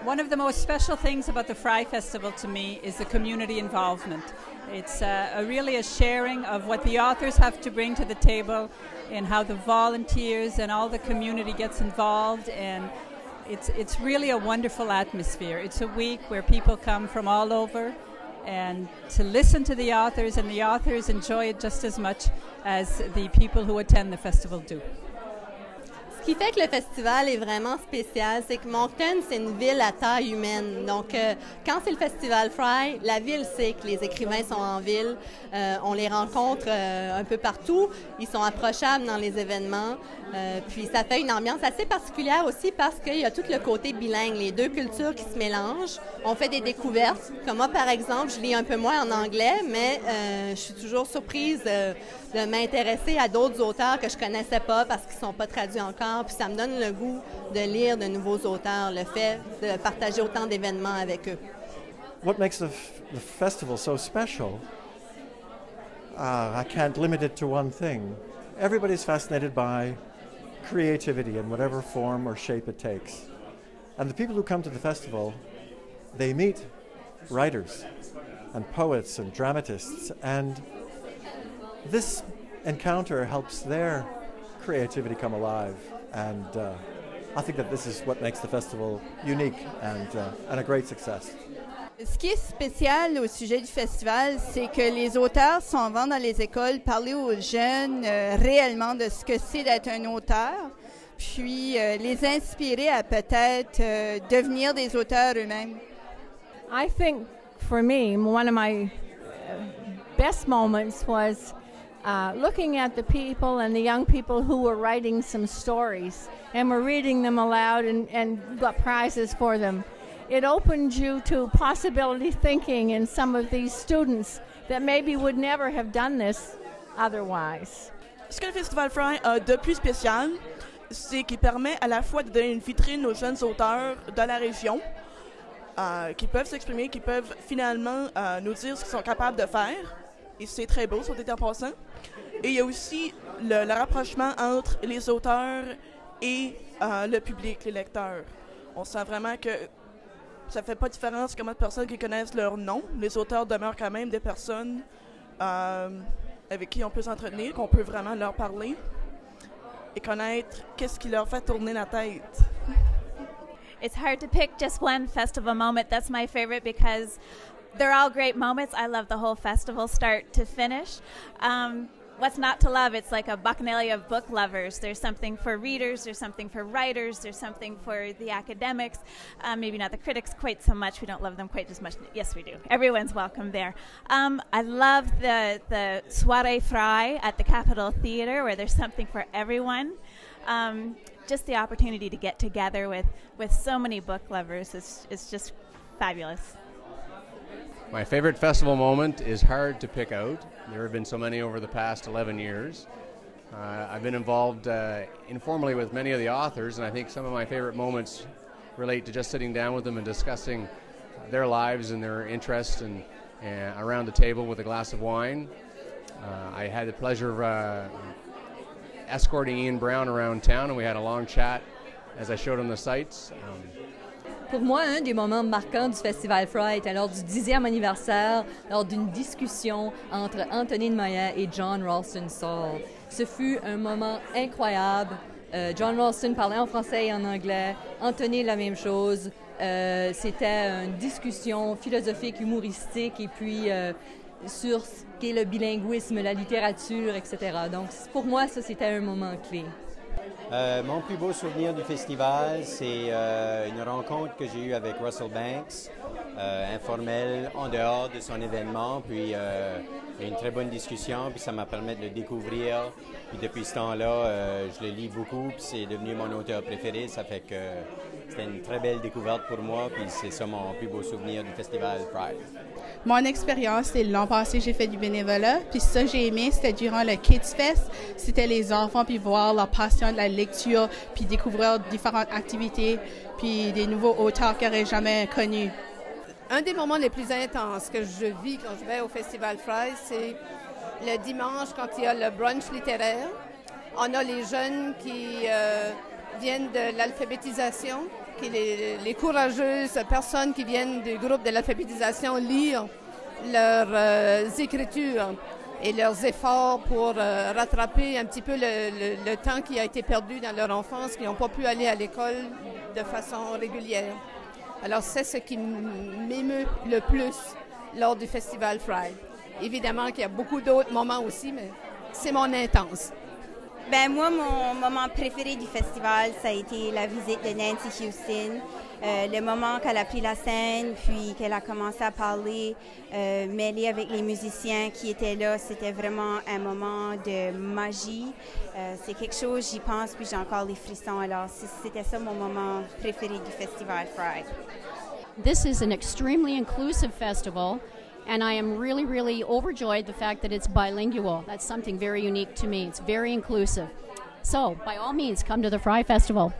One of the most special things about the Fry Festival to me is the community involvement. It's really a sharing of what the authors have to bring to the table and how the volunteers and all the community gets involved, and it's really a wonderful atmosphere. It's a week where people come from all over and to listen to the authors, and the authors enjoy it just as much as the people who attend the festival do. Ce qui fait que le festival est vraiment spécial, c'est que Moncton, c'est une ville à taille humaine. Donc, quand c'est le festival Fry, la ville sait que les écrivains sont en ville. On les rencontre un peu partout. Ils sont approchables dans les événements. Puis, ça fait une ambiance assez particulière aussi parce qu'il y a tout le côté bilingue, les deux cultures qui se mélangent. On fait des découvertes. Comme moi, par exemple, je lis un peu moins en anglais, mais je suis toujours surprise de m'intéresser à d'autres auteurs que je connaissais pas parce qu'ils sont pas traduits encore. Puis ça me donne le goût de lire de nouveaux auteurs, le fait de partager autant d'événements avec eux. What makes the festival so special? I can't limit it to one thing. Everybody's fascinated by creativity in whatever form or shape it takes. And the people who come to the festival, they meet writers and poets and dramatists, and this encounter helps their creativity come alive, and I think that this is what makes the festival unique and a great success. Ce qui est spécial au sujet du festival, c'est que les auteurs s'en vont dans les écoles parler aux jeunes réellement de ce que c'est d'être un auteur, puis les inspirer à peut-être devenir des auteurs eux-mêmes. I think for me, one of my best moments was looking at the people and the young people who were writing some stories and were reading them aloud and got prizes for them. It opened you to possibility thinking in some of these students that maybe would never have done this otherwise. Ce que le Festival Fry a de plus spécial, c'est qu'il permet à la fois de donner une vitrine aux jeunes auteurs de la région qui peuvent s'exprimer, qui peuvent finalement nous dire ce qu'ils sont capables de faire. Et c'est très beau, soit dit en passant. Et il y a aussi le rapprochement entre les auteurs et le public, les lecteurs. On sent vraiment que ça ne fait pas de différence comment de personnes qui connaissent leur nom. Les auteurs demeurent quand même des personnes avec qui on peut s'entretenir, qu'on peut vraiment leur parler et connaître qu'est-ce qui leur fait tourner la tête. It's hard to pick just one festival moment. That's my favorite because they're all great moments. I love the whole festival start to finish. What's not to love? It's like a bacchanalia of book lovers. There's something for readers, there's something for writers, there's something for the academics, maybe not the critics quite so much. We don't love them quite as much. Yes, we do. Everyone's welcome there. I love the Soirée Fry at the Capitol Theater where there's something for everyone. Just the opportunity to get together with so many book lovers is just fabulous. My favorite festival moment is hard to pick out. There have been so many over the past 11 years. I've been involved informally with many of the authors, and I think some of my favorite moments relate to just sitting down with them and discussing their lives and their interests and around the table with a glass of wine. I had the pleasure of escorting Ian Brown around town, and we had a long chat as I showed him the sights. Pour moi, un des moments marquants du Festival Fry était lors du 10e anniversaire, lors d'une discussion entre Antonine Maillet et John Ralston Saul. Ce fut un moment incroyable. John Ralston parlait en français et en anglais, Antonine la même chose. C'était une discussion philosophique, humoristique, et puis sur ce qu'est le bilinguisme, la littérature, etc. Donc pour moi, ça c'était un moment clé. Mon plus beau souvenir du festival, c'est une rencontre que j'ai eue avec Russell Banks, informelle, en dehors de son événement, puis une très bonne discussion, puis ça m'a permis de le découvrir. Puis depuis ce temps-là, je le lis beaucoup, puis c'est devenu mon auteur préféré, ça fait que c'était une très belle découverte pour moi, puis c'est ça mon plus beau souvenir du festival Fry. Mon expérience, c'est l'an passé, j'ai fait du bénévolat. Puis ça, j'ai aimé, c'était durant le Kids Fest. C'était les enfants, puis voir leur passion de la lecture, puis découvrir différentes activités, puis des nouveaux auteurs qu'ils n'auraient jamais connus. Un des moments les plus intenses que je vis quand je vais au Festival Fry, c'est le dimanche quand il y a le brunch littéraire. On a les jeunes qui viennent de l'alphabétisation, les courageuses personnes qui viennent du groupe de l'alphabétisation lire leurs écritures et leurs efforts pour rattraper un petit peu le temps qui a été perdu dans leur enfance, qui n'ont pas pu aller à l'école de façon régulière. Alors, c'est ce qui m'émeut le plus lors du Festival Fry. Évidemment qu'il y a beaucoup d'autres moments aussi, mais c'est mon intense. Ben moi, mon moment préféré du festival, ça a été la visite de Nancy Houston. Le moment qu'elle a pris la scène, puis qu'elle a commencé à parler, mêlée avec les musiciens qui étaient là, c'était vraiment un moment de magie. C'est quelque chose, j'y pense, puis j'ai encore les frissons. Alors, c'était ça mon moment préféré du Festival Fry. This is an extremely inclusive festival, and I am really, really overjoyed the fact that it's bilingual. That's something very unique to me. It's very inclusive. So, by all means, come to the Fry Festival.